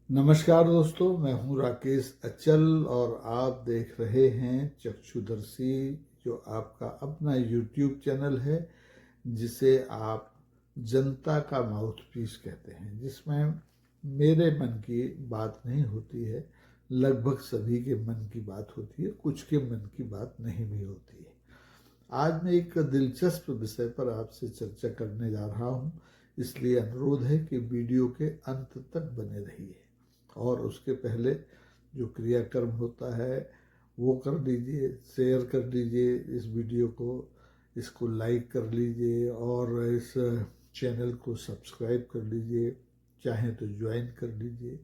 नमस्कार दोस्तों, मैं हूं राकेश अचल और आप देख रहे हैं चक्षुदर्शी, जो आपका अपना यूट्यूब चैनल है जिसे आप जनता का माउथपीस कहते हैं, जिसमें मेरे मन की बात नहीं होती है। लगभग सभी के मन की बात होती है, कुछ के मन की बात नहीं भी होती है। आज मैं एक दिलचस्प विषय पर आपसे चर्चा करने जा रहा हूं, इसलिए अनुरोध है कि वीडियो के अंत तक बने रहिए। और उसके पहले जो क्रियाकर्म होता है वो कर लीजिए, शेयर कर लीजिए इस वीडियो को, इसको लाइक कर लीजिए और इस चैनल को सब्सक्राइब कर लीजिए। चाहे तो ज्वाइन कर लीजिए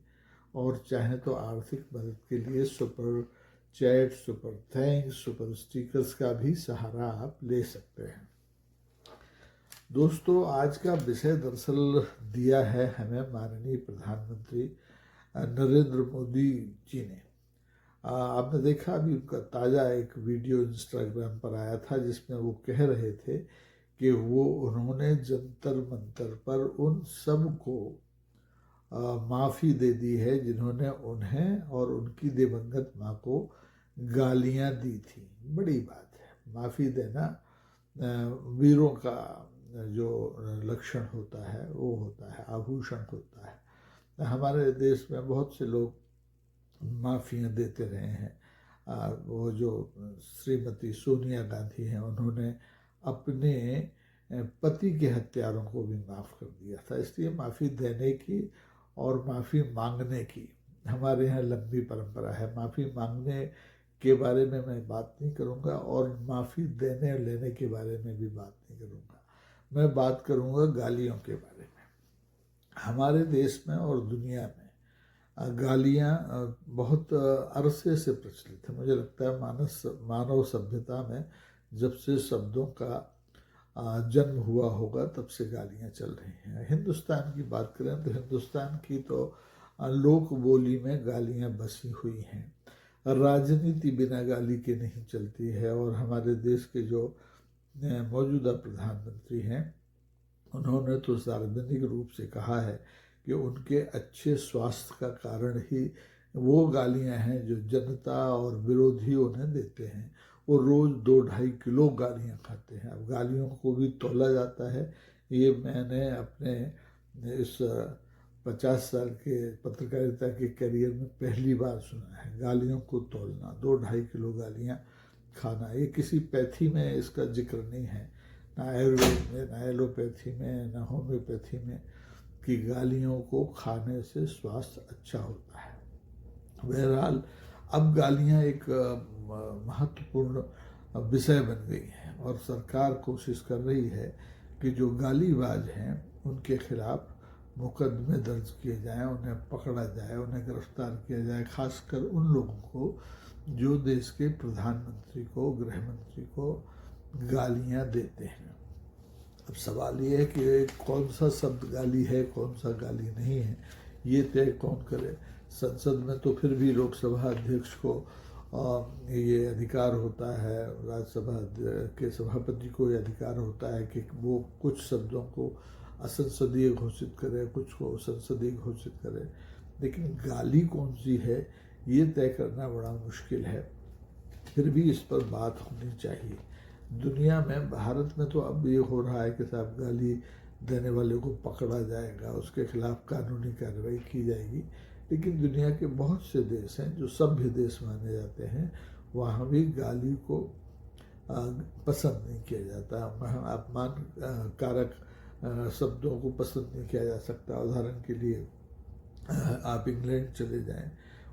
और चाहे तो आर्थिक मदद के लिए super chat, super thanks, super stickers का भी सहारा आप ले सकते हैं। दोस्तों, आज का विषय दरअसल दिया है हमें माननीय प्रधानमंत्री नरेंद्र मोदी जी ने। आपने देखा अभी उनका ताज़ा एक वीडियो इंस्टाग्राम पर आया था जिसमें वो कह रहे थे कि उन्होंने जंतर मंतर पर उन सब को माफ़ी दे दी है जिन्होंने उन्हें और उनकी दिवंगत माँ को गालियाँ दी थी। बड़ी बात है, माफ़ी देना वीरों का जो लक्षण होता है वो होता है, आभूषण होता है। हमारे देश में बहुत से लोग माफ़ियाँ देते रहे हैं। वो जो श्रीमती सोनिया गांधी हैं, उन्होंने अपने पति के हत्यारों को भी माफ़ कर दिया था। इसलिए माफ़ी देने की और माफ़ी मांगने की हमारे यहाँ लंबी परंपरा है। माफ़ी मांगने के बारे में मैं बात नहीं करूँगा और माफ़ी देने और लेने के बारे में भी बात नहीं करूँगा। मैं बात करूँगा गालियों के बारे में। हमारे देश में और दुनिया में गालियाँ बहुत अरसे से प्रचलित है। मुझे लगता है मानव सभ्यता में जब से शब्दों का जन्म हुआ होगा तब से गालियाँ चल रही हैं। हिंदुस्तान की बात करें तो हिंदुस्तान की तो लोक बोली में गालियाँ बसी हुई हैं। राजनीति बिना गाली के नहीं चलती है और हमारे देश के जो मौजूदा प्रधानमंत्री हैं, उन्होंने तो सार्वजनिक रूप से कहा है कि उनके अच्छे स्वास्थ्य का कारण ही वो गालियां हैं जो जनता और विरोधी उन्हें देते हैं। वो रोज़ 2-2.5 किलो गालियां खाते हैं। अब गालियों को भी तौला जाता है, ये मैंने अपने इस 50 साल के पत्रकारिता के करियर में पहली बार सुना है। गालियों को तौलना, 2-2.5 किलो गालियां खाना, ये किसी पैथी में इसका जिक्र नहीं है, ना आयुर्वेद में, ना एलोपैथी में, ना होम्योपैथी में, कि गालियों को खाने से स्वास्थ्य अच्छा होता है। बहरहाल अब गालियाँ एक महत्वपूर्ण विषय बन गई हैं और सरकार कोशिश कर रही है कि जो गालीबाज हैं उनके खिलाफ मुकदमे दर्ज किए जाएं, उन्हें पकड़ा जाए, उन्हें गिरफ्तार किया जाए। खासकर उन लोगों को जो देश के प्रधानमंत्री को, गृह मंत्री को गालियाँ देते हैं। अब सवाल ये है कि कौन सा शब्द गाली है, कौन सा गाली नहीं है, ये तय कौन करे। संसद में तो फिर भी लोकसभा अध्यक्ष को ये अधिकार होता है, राज्यसभा के सभापति को ये अधिकार होता है कि वो कुछ शब्दों को असंसदीय घोषित करे, कुछ को संसदीय घोषित करे। लेकिन गाली कौन सी है ये तय करना बड़ा मुश्किल है। फिर भी इस पर बात होनी चाहिए। दुनिया में, भारत में तो अब ये हो रहा है कि साहब गाली देने वाले को पकड़ा जाएगा, उसके खिलाफ कानूनी कार्रवाई की जाएगी। लेकिन दुनिया के बहुत से देश हैं जो सभ्य देश माने जाते हैं, वहाँ भी गाली को पसंद नहीं किया जाता। अपमान कारक शब्दों को पसंद नहीं किया जा सकता। उदाहरण के लिए आप इंग्लैंड चले जाएं,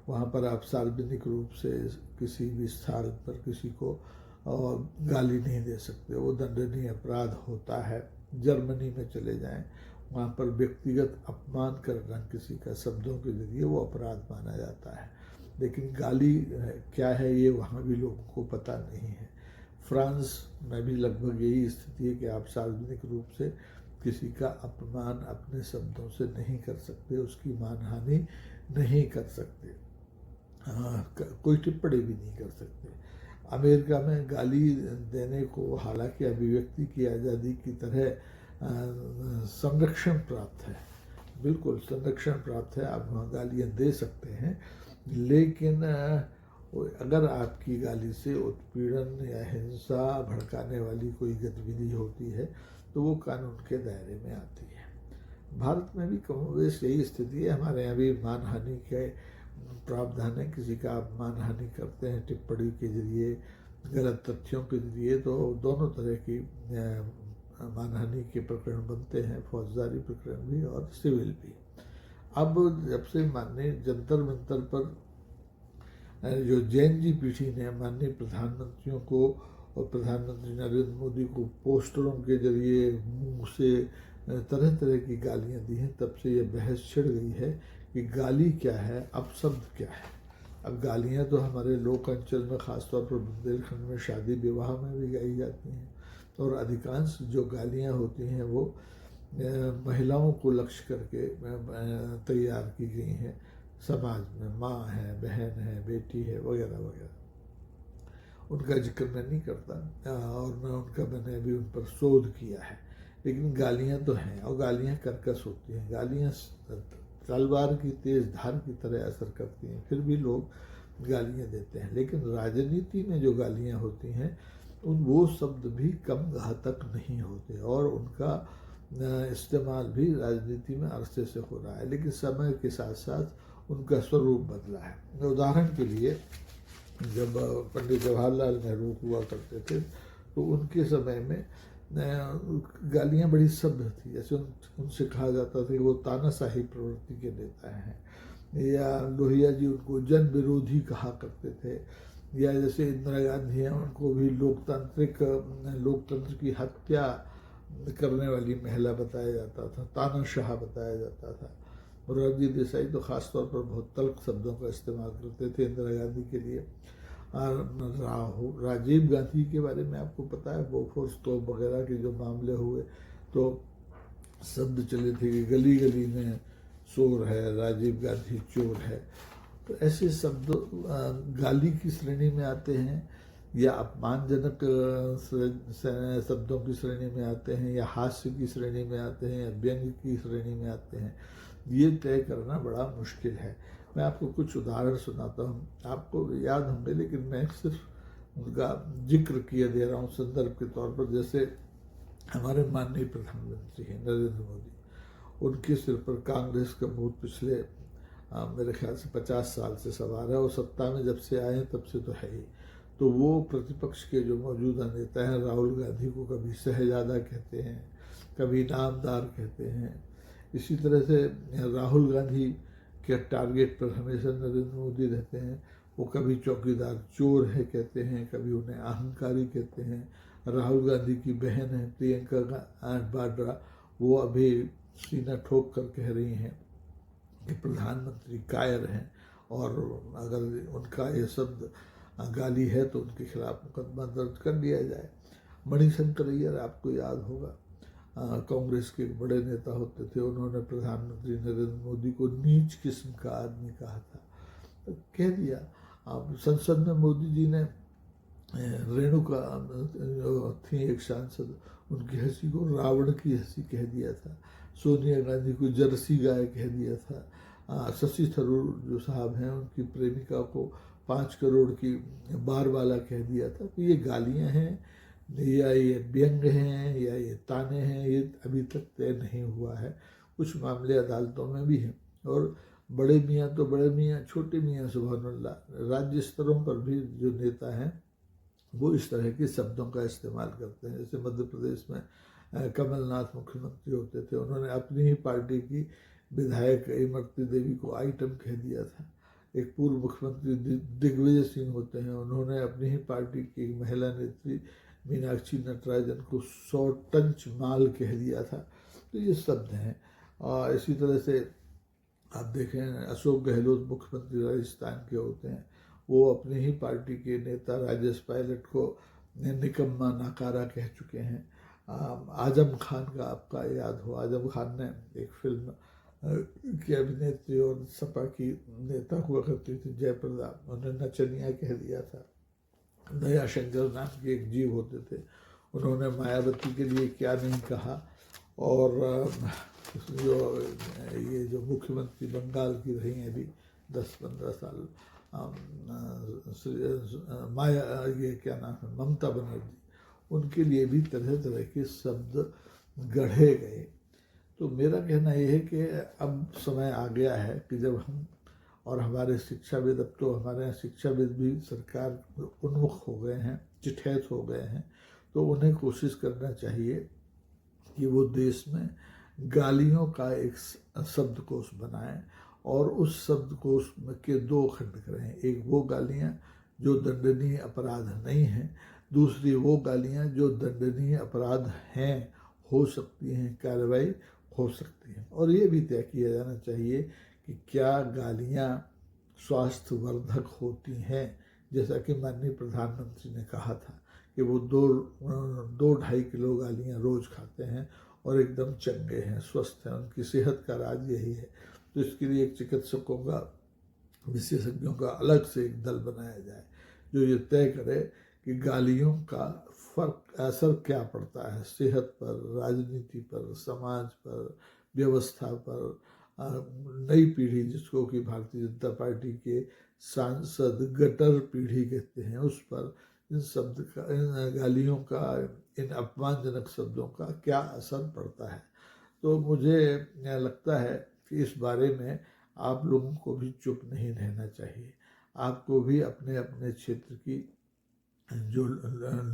वहाँ पर आप सार्वजनिक रूप से किसी भी स्थान पर किसी को और गाली नहीं दे सकते, वो दंडनीय अपराध होता है। जर्मनी में चले जाएं, वहाँ पर व्यक्तिगत अपमान करना किसी का शब्दों के जरिए वो अपराध माना जाता है। लेकिन गाली क्या है ये वहाँ भी लोगों को पता नहीं है। फ्रांस में भी लगभग यही स्थिति है कि आप सार्वजनिक रूप से किसी का अपमान अपने शब्दों से नहीं कर सकते, उसकी मानहानि नहीं कर सकते, कोई टिप्पणी भी नहीं कर सकते। अमेरिका में गाली देने को हालांकि अभिव्यक्ति की आज़ादी की तरह संरक्षण प्राप्त है, बिल्कुल संरक्षण प्राप्त है, आप वहाँ गालियाँ दे सकते हैं, लेकिन अगर आपकी गाली से उत्पीड़न या हिंसा भड़काने वाली कोई गतिविधि होती है तो वो कानून के दायरे में आती है। भारत में भी कमोवेश यही स्थिति है। हमारे यहाँ भी मानहानि के प्रावधान है। किसी का आप मानहानि करते हैं टिप्पणी के जरिए, गलत तथ्यों के जरिए, तो दोनों तरह की मानहानि के प्रकरण बनते हैं, फौजदारी प्रकरण भी और सिविल भी। अब जब से माननीय जंतर मंतर पर जो जैन जी पीढ़ी ने माननीय प्रधानमंत्रियों को और प्रधानमंत्री नरेंद्र मोदी को पोस्टरों के जरिए मुंह से तरह तरह की गालियां दी हैं, तब से ये बहस छिड़ गई है कि गाली क्या है, अपशब्द क्या है। अब गालियां तो हमारे लोक अंचल में ख़ासतौर पर बुंदेलखंड में शादी विवाह में भी गाई जाती हैं, और अधिकांश जो गालियां होती हैं वो महिलाओं को लक्ष्य करके तैयार की गई हैं। समाज में माँ है, बहन है, बेटी है, वगैरह वगैरह, उनका जिक्र मैं नहीं करता और मैंने अभी उन पर शोध किया है। लेकिन गालियाँ तो हैं, और गालियाँ कर्कश होती हैं। गालियाँ तलवार की तेज धार की तरह असर करती हैं, फिर भी लोग गालियाँ देते हैं। लेकिन राजनीति में जो गालियाँ होती हैं वो शब्द भी कम घातक नहीं होते, और उनका इस्तेमाल भी राजनीति में अरसे से हो रहा है, लेकिन समय के साथ साथ उनका स्वरूप बदला है। उदाहरण के लिए, जब पंडित जवाहरलाल नेहरू हुआ करते थे तो उनके समय में गालियाँ बड़ी सभ्य थी। जैसे उनसे कहा जाता था कि वो तानाशाही प्रवृत्ति के नेता हैं, या लोहिया जी उनको जन विरोधी कहा करते थे, या जैसे इंदिरा गांधी हैं उनको भी लोकतंत्र की हत्या करने वाली महिला बताया जाता था, तानाशाह बताया जाता था। मोरारजी देसाई तो ख़ासतौर पर बहुत तल्ख शब्दों का इस्तेमाल करते थे इंदिरा गांधी के लिए। राजीव गांधी के बारे में आपको पता है, बोफोर्स तोप वगैरह के जो मामले हुए तो शब्द चले थे कि गली गली में चोर है, राजीव गांधी चोर है। तो ऐसे शब्द गाली की श्रेणी में आते हैं, या अपमानजनक शब्दों की श्रेणी में आते हैं, या हास्य की श्रेणी में आते हैं, या व्यंग की श्रेणी में आते हैं। ये तय करना बड़ा मुश्किल है। मैं आपको कुछ उदाहरण सुनाता हूँ, आपको याद होंगे, लेकिन मैं सिर्फ उनका जिक्र किए दे रहा हूँ संदर्भ के तौर पर। जैसे हमारे माननीय प्रधानमंत्री हैं नरेंद्र मोदी, उनके सिर पर कांग्रेस का भूत पिछले मेरे ख्याल से 50 साल से सवार है, और सत्ता में जब से आए हैं तब से तो है ही। तो वो प्रतिपक्ष के जो मौजूदा नेता हैं, राहुल गांधी को कभी शहजादा कहते हैं, कभी नामदार कहते हैं। इसी तरह से राहुल गांधी के टारगेट पर हमेशा नरेंद्र मोदी रहते हैं। वो कभी चौकीदार चोर है कहते हैं, कभी उन्हें अहंकारी कहते हैं। राहुल गांधी की बहन है प्रियंका वाड्रा, वो अभी सीना ठोक कर कह रही हैं कि प्रधानमंत्री कायर हैं, और अगर उनका ये शब्द गाली है तो उनके खिलाफ मुकदमा दर्ज कर लिया जाए। मणिशंकर अय्यर आपको याद होगा, कांग्रेस के एक बड़े नेता होते थे, उन्होंने प्रधानमंत्री नरेंद्र मोदी को नीच किस्म का आदमी कहा था, तो कह दिया। अब संसद में मोदी जी ने रेणुका थी एक सांसद, उनकी हंसी को रावण की हंसी कह दिया था। सोनिया गांधी को जर्सी गाय कह दिया था। शशि थरूर जो साहब हैं, उनकी प्रेमिका को 5 करोड़ की बार वाला कह दिया था। तो ये गालियाँ हैं, या ये व्यंग हैं, या ये ताने हैं, ये अभी तक तय नहीं हुआ है। कुछ मामले अदालतों में भी हैं, और बड़े मियाँ तो बड़े मियाँ, छोटे मियाँ सुभानअल्लाह, राज्य स्तरों पर भी जो नेता हैं वो इस तरह के शब्दों का इस्तेमाल करते हैं। जैसे मध्य प्रदेश में कमलनाथ मुख्यमंत्री होते थे, उन्होंने अपनी ही पार्टी की विधायक इमरती देवी को आइटम कह दिया था। एक पूर्व मुख्यमंत्री दिग्विजय सिंह होते हैं, उन्होंने अपनी ही पार्टी की महिला नेत्री मीनाक्षी नटराजन को 100 टन माल कह दिया था। तो ये शब्द हैं। और इसी तरह से आप देखें, अशोक गहलोत मुख्यमंत्री राजस्थान के होते हैं, वो अपनी ही पार्टी के नेता राजेश पायलट को निकम्मा नाकारा कह चुके हैं। आजम खान का आपका याद हो, आजम खान ने एक फिल्म की अभिनेत्री और सपा की नेता हुआ करती थी जयप्रदा, उन्होंने नचनिया कह दिया था। दयाशंकर नाम के एक जीव होते थे, उन्होंने मायावती के लिए क्या नहीं कहा। और जो ये जो मुख्यमंत्री बंगाल की रही हैं अभी 10-15 साल, माया, ये क्या नाम है, ममता बनर्जी, उनके लिए भी तरह तरह के शब्द गढ़े गए। तो मेरा कहना यह है कि अब समय आ गया है कि जब हम और हमारे शिक्षाविद, अब तो हमारे यहाँ शिक्षाविद भी सरकार उन्मुख हो गए हैं, चिठैत हो गए हैं, तो उन्हें कोशिश करना चाहिए कि वो देश में गालियों का एक शब्दकोश बनाएं और उस शब्दकोश के 2 खंड करें। एक वो गालियाँ जो दंडनीय अपराध नहीं हैं, दूसरी वो गालियाँ जो दंडनीय अपराध हैं, हो सकती हैं, कार्रवाई हो सकती है। और ये भी तय किया जाना चाहिए कि क्या गालियाँ स्वास्थ्यवर्धक होती हैं। जैसा कि माननीय प्रधानमंत्री ने कहा था कि वो 2-2.5 किलो गालियाँ रोज़ खाते हैं और एकदम चंगे हैं, स्वस्थ हैं, उनकी सेहत का राज यही है। तो इसके लिए एक चिकित्सकों का, विशेषज्ञों का अलग से एक दल बनाया जाए जो ये तय करे कि गालियों का असर क्या पड़ता है सेहत पर, राजनीति पर, समाज पर, व्यवस्था पर। नई पीढ़ी जिसको कि भारतीय जनता पार्टी के सांसद गटर पीढ़ी कहते हैं, उस पर इन शब्द का, इन गालियों का, इन अपमानजनक शब्दों का क्या असर पड़ता है। तो मुझे लगता है कि इस बारे में आप लोगों को भी चुप नहीं रहना चाहिए। आपको भी अपने अपने क्षेत्र की जो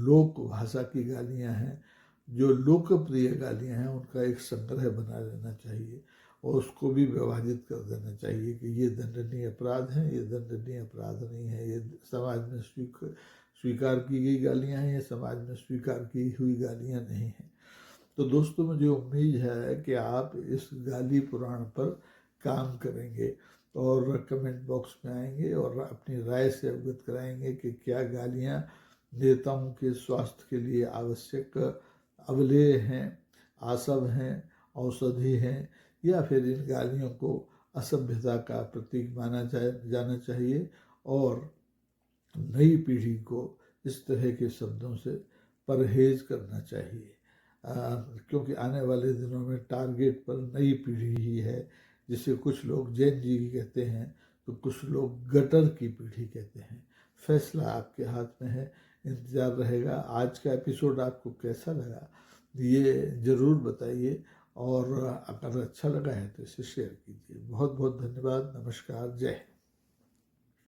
लोक भाषा की गालियाँ हैं, जो लोकप्रिय गालियाँ हैं, उनका एक संग्रह बना लेना चाहिए और उसको भी विभाजित कर देना चाहिए कि ये दंडनीय अपराध हैं, ये दंडनीय अपराध नहीं है, ये समाज में स्वीकार की गई गालियाँ हैं, ये समाज में स्वीकार की हुई गालियाँ नहीं हैं। तो दोस्तों, मुझे उम्मीद है कि आप इस गाली पुराण पर काम करेंगे और कमेंट बॉक्स में आएंगे और अपनी राय से अवगत कराएंगे कि क्या गालियाँ नेताओं के स्वास्थ्य के लिए आवश्यक अवलेह हैं, आसव हैं, औषधि हैं, या फिर इन गालियों को असभ्यता का प्रतीक माना जाना चाहिए और नई पीढ़ी को इस तरह के शब्दों से परहेज करना चाहिए। क्योंकि आने वाले दिनों में टारगेट पर नई पीढ़ी ही है, जिसे कुछ लोग जैन जी कहते हैं तो कुछ लोग गटर की पीढ़ी कहते हैं। फैसला आपके हाथ में है, इंतज़ार रहेगा। आज का एपिसोड आपको कैसा लगा ये ज़रूर बताइए और अगर अच्छा लगा है तो इसे शेयर कीजिए। बहुत बहुत धन्यवाद। नमस्कार। जय हिंद।